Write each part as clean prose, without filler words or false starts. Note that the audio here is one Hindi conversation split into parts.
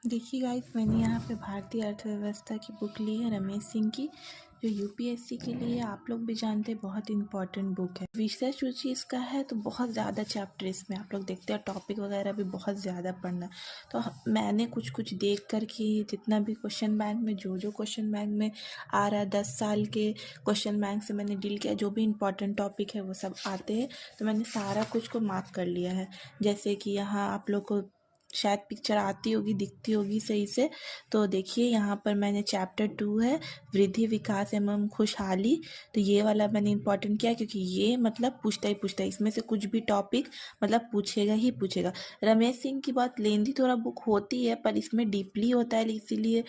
देखिए गाइस, मैंने यहाँ पे भारतीय अर्थव्यवस्था की बुक ली है रमेश सिंह की, जो यूपीएससी के लिए आप लोग भी जानते हैं बहुत इंपॉर्टेंट बुक है। विषय सूची इसका है तो बहुत ज़्यादा चैप्टर इसमें आप लोग देखते हैं, टॉपिक वगैरह भी बहुत ज़्यादा पढ़ना। तो मैंने कुछ कुछ देख कर कि जितना भी क्वेश्चन बैंक में जो क्वेश्चन बैंक में आ रहा है 10 साल के क्वेश्चन बैंक से मैंने डील किया, जो भी इंपॉर्टेंट टॉपिक है वो सब आते हैं। तो मैंने सारा कुछ को मार्क कर लिया है। जैसे कि यहाँ आप लोग को शायद पिक्चर आती होगी, दिखती होगी सही से। तो देखिए यहाँ पर मैंने चैप्टर 2 है वृद्धि विकास एवं खुशहाली। तो ये वाला मैंने इंपॉर्टेंट किया क्योंकि ये मतलब पूछता ही इसमें से कुछ भी टॉपिक मतलब पूछेगा ही पूछेगा। रमेश सिंह की बहुत लेंदी थोड़ा बुक होती है पर इसमें डीपली होता है, इसीलिए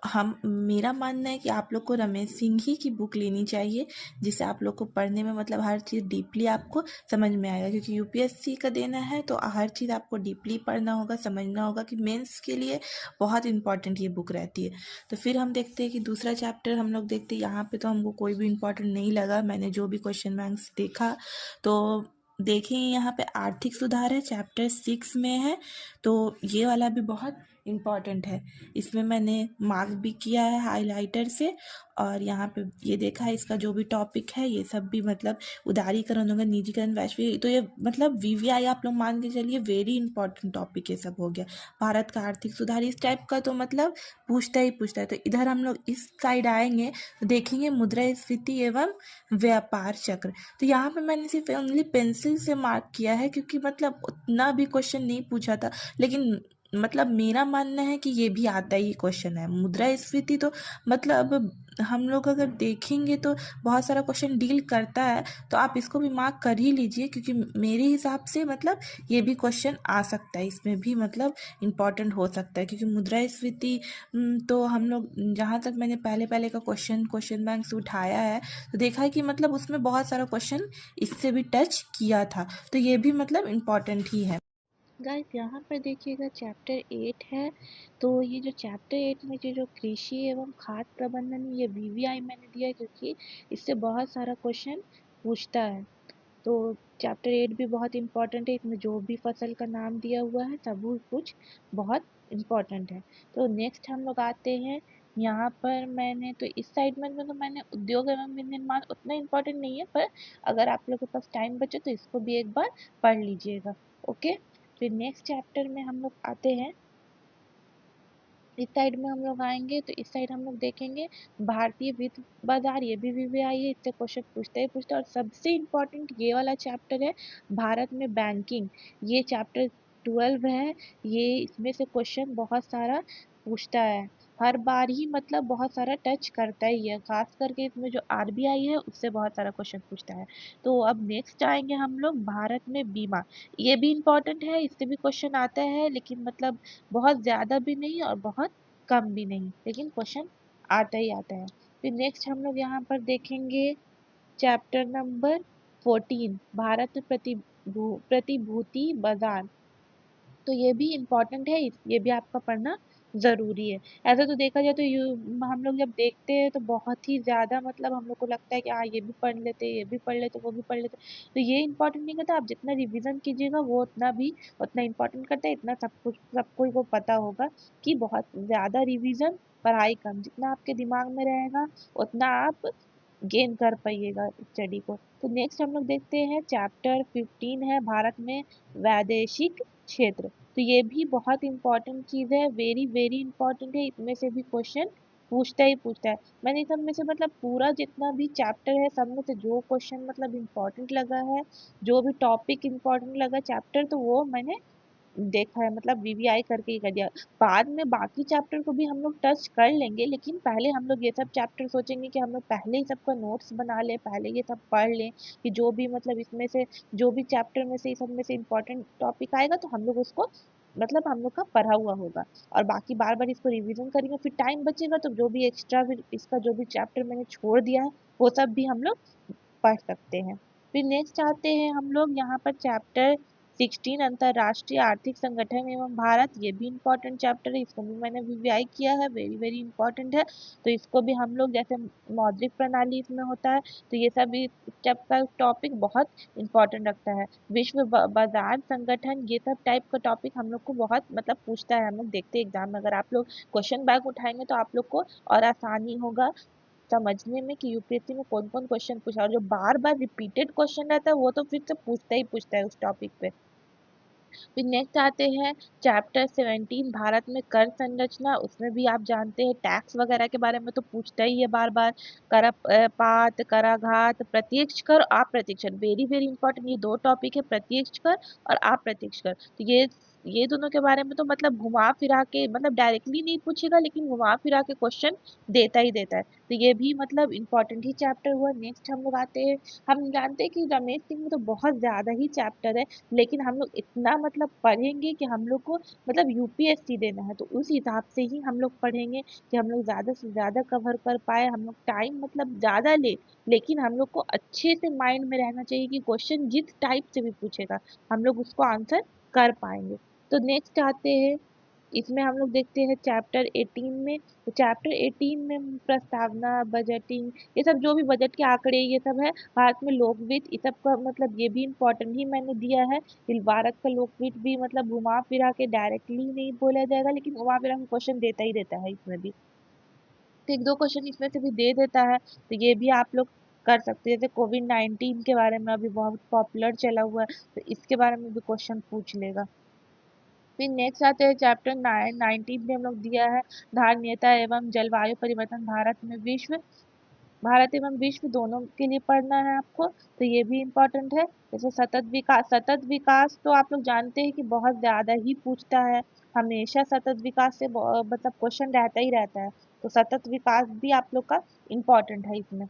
हम मेरा मानना है कि आप लोग को रमेश सिंह ही की बुक लेनी चाहिए, जिससे आप लोग को पढ़ने में मतलब हर चीज़ डीपली आपको समझ में आएगा। क्योंकि यूपीएससी का देना है तो हर चीज़ आपको डीपली पढ़ना होगा, समझना होगा कि मेंस के लिए बहुत इंपॉर्टेंट ये बुक रहती है। तो फिर हम देखते हैं कि दूसरा चैप्टर हम लोग देखते हैं। यहाँ पे तो हमको कोई भी इंपॉर्टेंट नहीं लगा, मैंने जो भी क्वेश्चन बैंक्स देखा तो देखें यहाँ पे आर्थिक सुधार है, चैप्टर 6 में है। तो ये वाला भी बहुत इम्पॉर्टेंट है, इसमें मैंने मार्क भी किया है हाइलाइटर से। और यहाँ पे ये देखा है इसका जो भी टॉपिक है ये सब भी मतलब उदारीकरण होगा, निजीकरण, वैश्विक, तो ये मतलब वीवीआई आप लोग मान के चलिए वेरी इंपॉर्टेंट टॉपिक ये सब हो गया। भारत का आर्थिक सुधार इस टाइप का तो मतलब पूछता ही पूछता है। तो इधर हम लोग इस साइड आएंगे तो देखेंगे मुद्रास्फीति एवं व्यापार चक्र। तो यहाँ पे मैंने सिर्फ ओनली पेंसिल से मार्क किया है क्योंकि मतलब उतना भी क्वेश्चन नहीं पूछा था, लेकिन मतलब मेरा मानना है कि ये भी आता ही क्वेश्चन है। मुद्रास्फीति तो मतलब हम लोग अगर देखेंगे तो बहुत सारा क्वेश्चन डील करता है, तो आप इसको भी मार्क कर ही लीजिए क्योंकि मेरे हिसाब से मतलब ये भी क्वेश्चन आ सकता है, इसमें भी मतलब इम्पॉर्टेंट हो सकता है। क्योंकि मुद्रास्फीति तो हम लोग जहाँ तक मैंने पहले पहले का क्वेश्चन बैंक से उठाया है तो देखा है कि मतलब उसमें बहुत सारा क्वेश्चन इससे भी टच किया था, तो ये भी मतलब इम्पॉर्टेंट ही है। गाइस यहाँ पर देखिएगा चैप्टर 8 है। तो ये जो चैप्टर 8 में जो कृषि एवं खाद्य प्रबंधन, ये वीवीआई मैंने दिया है क्योंकि इससे बहुत सारा क्वेश्चन पूछता है। तो चैप्टर 8 भी बहुत इम्पोर्टेंट है, इसमें जो भी फसल का नाम दिया हुआ है सब कुछ बहुत इम्पोर्टेंट है। तो नेक्स्ट हम लोग आते हैं यहाँ पर, मैंने तो इस साइड में तो मैंने उद्योग एवं विनिर्माण उतना इम्पोर्टेंट नहीं है, पर अगर आप लोगों के पास टाइम बचे तो इसको भी एक बार पढ़ लीजिएगा। ओके, फिर नेक्स्ट चैप्टर में हम लोग आते हैं। इस साइड में हम लोग आएंगे तो इस साइड हम लोग देखेंगे भारतीय वित्त बाजार, ये भी वीवीआई है, इससे क्वेश्चन पूछते ही पूछते। और सबसे इम्पोर्टेंट ये वाला चैप्टर है भारत में बैंकिंग, ये चैप्टर 12 है। ये इसमें से क्वेश्चन बहुत सारा पूछता है, हर बार ही मतलब बहुत सारा टच करता ही है, खास करके इसमें जो आरबीआई है उससे बहुत सारा क्वेश्चन पूछता है। तो अब नेक्स्ट आएंगे हम लोग भारत में बीमा, ये भी इम्पोर्टेंट है, इससे भी क्वेश्चन आता है, लेकिन मतलब बहुत ज़्यादा भी नहीं और बहुत कम भी नहीं, लेकिन क्वेश्चन आता ही आता है। फिर नेक्स्ट हम लोग यहाँ पर देखेंगे चैप्टर नंबर 14 भारत प्रतिभूति बाजार। तो ये भी इम्पोर्टेंट है, ये भी आपका पढ़ना ज़रूरी है। ऐसा तो देखा जाए तो हम लोग जब देखते हैं तो बहुत ही ज़्यादा मतलब हम लोग को लगता है कि हाँ ये भी पढ़ लेते, ये भी पढ़ लेते, वो भी पढ़ लेते। तो ये इम्पोर्टेंट नहीं करता, आप जितना रिवीजन कीजिएगा वो उतना भी उतना इम्पोर्टेंट करता है। इतना सबको को पता होगा कि बहुत ज़्यादा रिवीजन पढ़ाई कम, जितना आपके दिमाग में रहेगा उतना आप गेन कर पाइएगा स्टडी को। तो नेक्स्ट हम लोग देखते हैं चैप्टर 15 है भारत में वैदेशिक क्षेत्र। तो ये भी बहुत इंपॉर्टेंट चीज़ है, वेरी वेरी इंपॉर्टेंट है, इसमें से भी क्वेश्चन पूछता ही पूछता है। मैंने सब में से मतलब पूरा जितना भी चैप्टर है सब में से जो क्वेश्चन मतलब इम्पोर्टेंट लगा है, जो भी टॉपिक इम्पोर्टेंट लगा चैप्टर, तो वो मैंने देखा है, मतलब वीवीआई करके ही कर दिया। बाद में बाकी चैप्टर को भी हम लोग टच कर लेंगे, लेकिन पहले हम लोग ये सब चैप्टर सोचेंगे कि हम लोग पहले ही सबका नोट्स बना लें, पहले ये सब पढ़ लें कि जो भी मतलब इसमें से जो भी चैप्टर में से इस सब में से इम्पोर्टेंट टॉपिक आएगा तो हम लोग उसको मतलब हम लोग का पढ़ा हुआ होगा। और बाकी बार बार इसको रिवीजन करेंगे, फिर टाइम बचेगा तो जो भी एक्स्ट्रा इसका जो भी चैप्टर मैंने छोड़ दिया है वो सब भी हम लोग पढ़ सकते हैं। फिर नेक्स्ट आते हैं हम लोग यहाँ पर चैप्टर 16 अंतरराष्ट्रीय आर्थिक संगठन एवं भारत, ये भी इम्पोर्टेंट चैप्टर है, इसको भी मैंने वीवीआई किया है, वेरी वेरी इंपॉर्टेंट है। तो इसको भी हम लोग, जैसे मौद्रिक प्रणाली इसमें होता है, तो ये सब इस स्टेप का टॉपिक बहुत इंपॉर्टेंट रखता है। विश्व बाजार संगठन, ये सब टाइप का टॉपिक हम लोग को बहुत मतलब पूछता है, हम लोग देखते हैं एग्जाम में। अगर आप लोग क्वेश्चन बैंक उठाएंगे तो आप लोग को और आसानी होगा समझने में कि यूपीएससी में कौन कौन क्वेश्चन पूछा, और जो बार बार रिपीटेड क्वेश्चन रहता है वो तो फिर से पूछता ही पूछता है उस टॉपिक पे। फिर नेक्स्ट आते हैं चैप्टर 17 भारत में कर संरचना। उसमें भी आप जानते हैं टैक्स वगैरह के बारे में तो पूछता ही है बार बार। कर पात, कराघात, प्रत्यक्ष कर, अप्रत्यक्ष कर, वेरी वेरी इंपॉर्टेंट ये दो टॉपिक है, प्रत्यक्ष कर और अप्रत्यक्ष कर। तो ये दोनों के बारे में तो मतलब घुमा फिरा के, मतलब डायरेक्टली नहीं पूछेगा लेकिन घुमा फिरा के क्वेश्चन देता ही देता है। तो ये भी मतलब इम्पोर्टेंट ही चैप्टर हुआ। नेक्स्ट हम लोग आते हैं, हम जानते हैं कि रमेश सिंह में तो बहुत ज्यादा ही चैप्टर है, लेकिन हम लोग इतना मतलब पढ़ेंगे कि हम लोग को मतलब यूपीएससी देना है, तो उस हिसाब से ही हम लोग पढ़ेंगे कि हम लोग ज़्यादा से ज़्यादा कवर कर पाए। हम लोग टाइम मतलब ज़्यादा ले, लेकिन हम लोग को अच्छे से माइंड में रहना चाहिए कि क्वेश्चन जिस टाइप से भी पूछेगा हम लोग उसको आंसर कर पाएंगे। तो नेक्स्ट आते हैं, इसमें हम लोग देखते हैं चैप्टर 18 में। तो चैप्टर 18 में प्रस्तावना, बजटिंग, ये सब जो भी बजट के आंकड़े ये सब है, भारत में लोकवित्त, ये सब का मतलब ये भी इम्पोर्टेंट ही मैंने दिया है। फिर भारत का लोकवित्त भी मतलब घुमा फिरा के डायरेक्टली नहीं बोला जाएगा, लेकिन घुमा फिरा के क्वेश्चन देता ही देता है इसमें भी। तो एक दो क्वेश्चन इसमें से भी दे देता है, तो ये भी आप लोग कर सकते हैं। जैसे कोविड-19 के बारे में अभी बहुत पॉपुलर चला हुआ है, तो इसके बारे में भी क्वेश्चन पूछ लेगा। फिर नेक्स्ट आते हैं चैप्टर 19 में हम लोग दिया है धारणीयता एवं जलवायु परिवर्तन भारत एवं विश्व दोनों के लिए पढ़ना है आपको, तो ये भी इम्पोर्टेंट है। जैसे सतत विकास तो आप लोग जानते हैं कि बहुत ज़्यादा ही पूछता है, हमेशा सतत विकास से मतलब क्वेश्चन रहता ही रहता है, तो सतत विकास भी आप लोग का इम्पोर्टेंट है इसमें।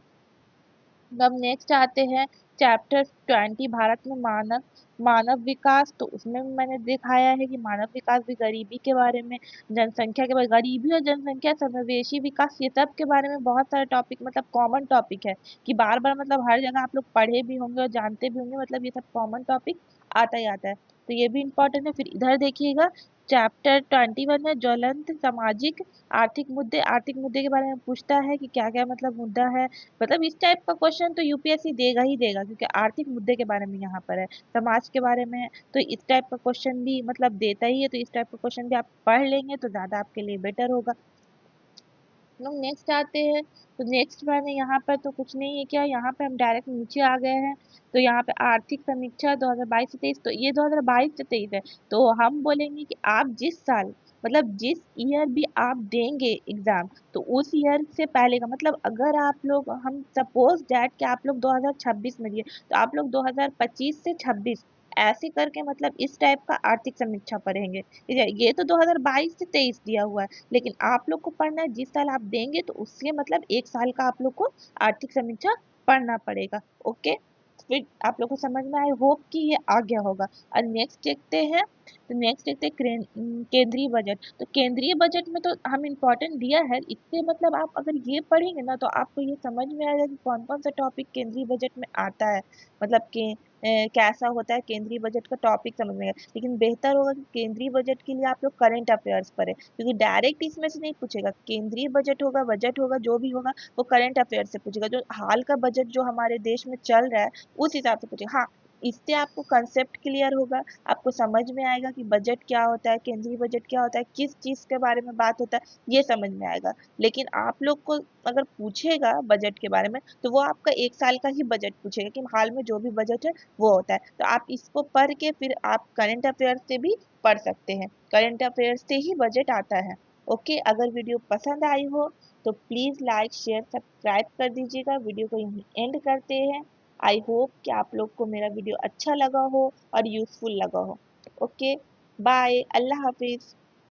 अब नेक्स्ट आते हैं चैप्टर 20 भारत में मानव मानव विकास। तो उसमें भी मैंने दिखाया है कि मानव विकास भी गरीबी के बारे में, जनसंख्या के बारे, गरीबी और जनसंख्या, समावेशी विकास, ये सब के बारे में बहुत सारे टॉपिक मतलब कॉमन टॉपिक है कि बार बार मतलब हर जगह आप लोग पढ़े भी होंगे और जानते भी होंगे, मतलब ये सब कॉमन टॉपिक आता ही आता है, तो ये भी इम्पोर्टेंट है। फिर इधर देखिएगा चैप्टर 21 है ज्वलंत सामाजिक आर्थिक मुद्दे के बारे में पूछता है कि क्या क्या मतलब मुद्दा है, मतलब इस टाइप का क्वेश्चन तो यूपीएससी देगा ही देगा, क्योंकि आर्थिक मुद्दे के बारे में यहाँ पर है, समाज के बारे में है, तो इस टाइप का क्वेश्चन भी मतलब देता ही है, तो इस टाइप का क्वेश्चन भी आप पढ़ लेंगे तो ज़्यादा आपके लिए बेटर होगा। लोग नेक्स्ट आते हैं, तो नेक्स्ट मैंने यहाँ पर तो कुछ नहीं है, क्या यहाँ पे हम डायरेक्ट नीचे आ गए हैं। तो यहाँ पे आर्थिक समीक्षा 2022 से 23, तो ये 2022 से 23 है, तो हम बोलेंगे कि आप जिस साल मतलब जिस ईयर भी आप देंगे एग्जाम, तो उस ईयर से पहले का मतलब अगर आप लोग, हम सपोज डैट कि आप लोग 2026 में दिए, तो आप लोग 2025 से 26 ऐसे करके मतलब इस टाइप का आर्थिक समीक्षा पढ़ेंगे, ठीक है। ये तो 2022 से 23 दिया हुआ है, लेकिन आप लोग को पढ़ना है जिस साल आप देंगे, तो उसके मतलब एक साल का आप लोग को आर्थिक समीक्षा पढ़ना पड़ेगा। ओके, फिर आप लोग को समझ में आई होप कि ये आ गया होगा। और नेक्स्ट देखते हैं, तो नेक्स्ट देखते हैं केंद्रीय बजट। तो केंद्रीय बजट में तो हम इम्पोर्टेंट दिया है, इससे मतलब आप अगर ये पढ़ेंगे ना तो आपको ये समझ में आएगा कि कौन कौन सा टॉपिक केंद्रीय बजट में आता है, मतलब कि कैसा होता है केंद्रीय बजट का टॉपिक समझ में आएगा। लेकिन बेहतर होगा कि केंद्रीय बजट के लिए आप लोग करंट अफेयर्स पढ़ें, क्योंकि डायरेक्ट इसमें से नहीं पूछेगा, केंद्रीय बजट होगा जो भी होगा वो करंट अफेयर्स से पूछेगा, जो हाल का बजट जो हमारे देश में चल रहा है उस हिसाब से पूछेगा। हाँ, इससे आपको कंसेप्ट क्लियर होगा, आपको समझ में आएगा कि बजट क्या होता है, केंद्रीय बजट क्या होता है, किस चीज के बारे में बात होता है, ये समझ में आएगा। लेकिन आप लोग को अगर पूछेगा बजट के बारे में, तो वो आपका एक साल का ही बजट पूछेगा कि हाल में जो भी बजट है वो होता है, तो आप इसको पढ़ के फिर आप करंट अफेयर से भी पढ़ सकते हैं, करंट अफेयर से ही बजट आता है। ओके, अगर वीडियो पसंद आई हो तो प्लीज़ लाइक शेयर सब्सक्राइब कर दीजिएगा। वीडियो को यहीं एंड करते हैं। आई होप कि आप लोग को मेरा वीडियो अच्छा लगा हो और यूज़फुल लगा हो। ओके, बाय, अल्लाह हाफिज़।